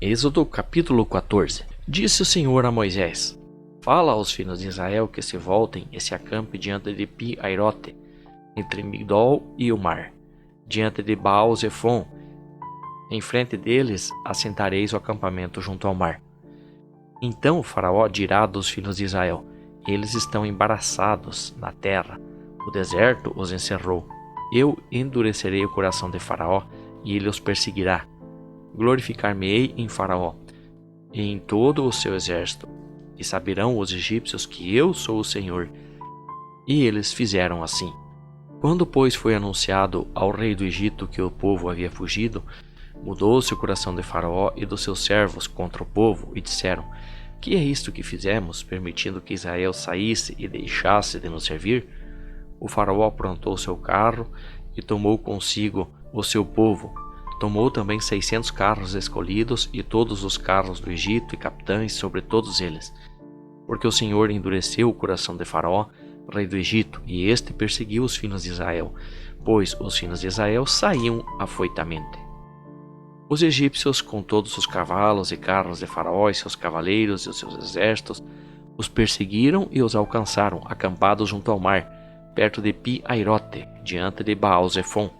Êxodo capítulo 14. Disse o Senhor a Moisés: Fala aos filhos de Israel que se voltem e se acampem diante de Pi-Airote, entre Migdol e o mar, diante de Baal-Zefon. Em frente deles assentareis o acampamento junto ao mar. Então o faraó dirá dos filhos de Israel: Eles estão embaraçados na terra, o deserto os encerrou. Eu endurecerei o coração de Faraó, e ele os perseguirá. Glorificar-me-ei em Faraó e em todo o seu exército, e saberão os egípcios que eu sou o Senhor. E eles fizeram assim. Quando, pois, foi anunciado ao rei do Egito que o povo havia fugido, mudou-se o coração de Faraó e dos seus servos contra o povo, e disseram: Que é isto que fizemos, permitindo que Israel saísse e deixasse de nos servir? O Faraó aprontou seu carro e tomou consigo o seu povo. Tomou também 600 carros escolhidos e todos os carros do Egito e capitães sobre todos eles. Porque o Senhor endureceu o coração de Faraó, rei do Egito, e este perseguiu os filhos de Israel, pois os filhos de Israel saíam afoitamente. Os egípcios, com todos os cavalos e carros de Faraó e seus cavaleiros e os seus exércitos, os perseguiram e os alcançaram, acampados junto ao mar, perto de Pi-Airote, diante de Baal-Zefon.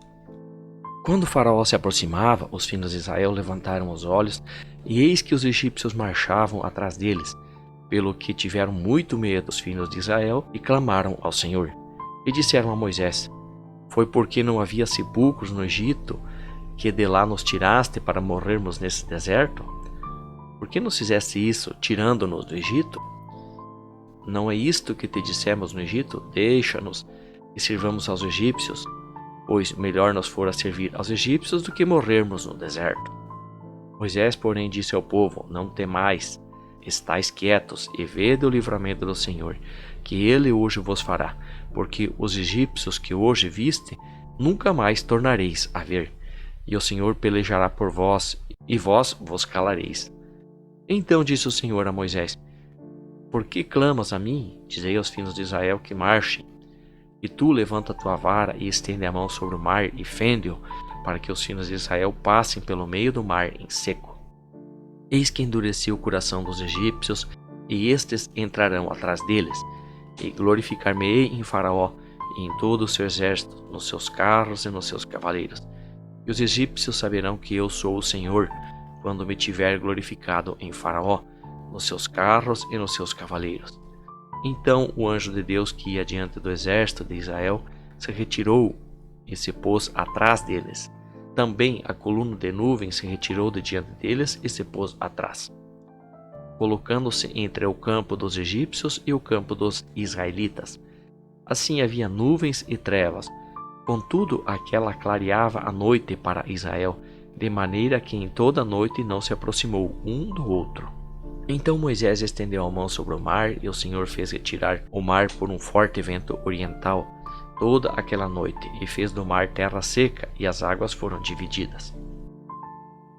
Quando Faraó se aproximava, os filhos de Israel levantaram os olhos, e eis que os egípcios marchavam atrás deles, pelo que tiveram muito medo os filhos de Israel e clamaram ao Senhor. E disseram a Moisés: Foi porque não havia sepulcros no Egito que de lá nos tiraste para morrermos nesse deserto? Por que nos fizeste isso, tirando-nos do Egito? Não é isto que te dissemos no Egito? Deixa-nos e sirvamos aos egípcios, pois melhor nos fora servir aos egípcios do que morrermos no deserto. Moisés, porém, disse ao povo: Não temais, estais quietos e vede o livramento do Senhor, que ele hoje vos fará, porque os egípcios que hoje viste, nunca mais tornareis a ver, e o Senhor pelejará por vós, e vós vos calareis. Então disse o Senhor a Moisés: Por que clamas a mim? Dizei aos filhos de Israel que marchem. E tu levanta a tua vara e estende a mão sobre o mar e fende-o, para que os filhos de Israel passem pelo meio do mar em seco. Eis que endureci o coração dos egípcios, e estes entrarão atrás deles, e glorificar-me-ei em Faraó e em todo o seu exército, nos seus carros e nos seus cavaleiros. E os egípcios saberão que eu sou o Senhor, quando me tiver glorificado em Faraó, nos seus carros e nos seus cavaleiros. Então o anjo de Deus que ia diante do exército de Israel se retirou e se pôs atrás deles. Também a coluna de nuvem se retirou de diante deles e se pôs atrás, colocando-se entre o campo dos egípcios e o campo dos israelitas. Assim havia nuvens e trevas, contudo aquela clareava a noite para Israel, de maneira que em toda a noite não se aproximou um do outro. Então Moisés estendeu a mão sobre o mar, e o Senhor fez retirar o mar por um forte vento oriental toda aquela noite, e fez do mar terra seca, e as águas foram divididas.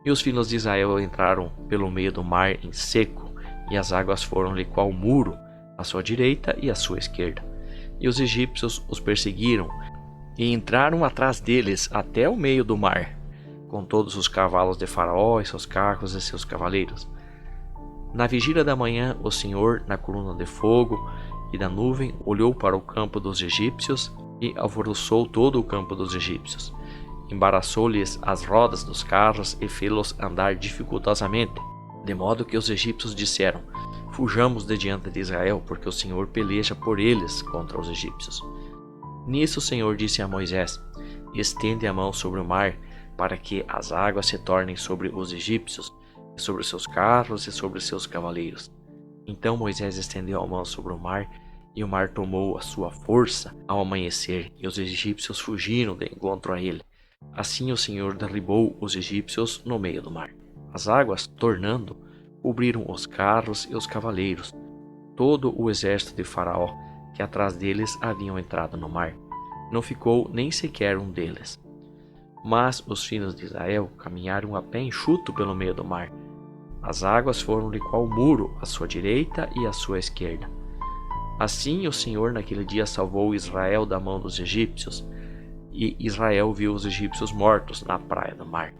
E os filhos de Israel entraram pelo meio do mar em seco, e as águas foram-lhe qual muro, à sua direita e à sua esquerda. E os egípcios os perseguiram, e entraram atrás deles até o meio do mar, com todos os cavalos de Faraó e seus carros e seus cavaleiros. Na vigília da manhã, o Senhor, na coluna de fogo e da nuvem, olhou para o campo dos egípcios e alvoroçou todo o campo dos egípcios. Embaraçou-lhes as rodas dos carros e fê-los andar dificultosamente, de modo que os egípcios disseram: Fujamos de diante de Israel, porque o Senhor peleja por eles contra os egípcios. Nisso o Senhor disse a Moisés: Estende a mão sobre o mar, para que as águas se tornem sobre os egípcios, sobre seus carros e sobre seus cavaleiros. Então Moisés estendeu a mão sobre o mar, e o mar tomou a sua força ao amanhecer, e os egípcios fugiram de encontro a ele. Assim o Senhor derribou os egípcios no meio do mar. As águas, tornando, cobriram os carros e os cavaleiros, todo o exército de Faraó, que atrás deles haviam entrado no mar. Não ficou nem sequer um deles. Mas os filhos de Israel caminharam a pé enxuto pelo meio do mar. As águas foram-lhe qual muro, à sua direita e à sua esquerda. Assim o Senhor naquele dia salvou Israel da mão dos egípcios, e Israel viu os egípcios mortos na praia do mar.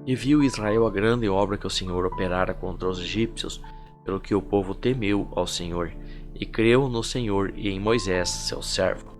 E viu Israel a grande obra que o Senhor operara contra os egípcios, pelo que o povo temeu ao Senhor, e creu no Senhor e em Moisés, seu servo.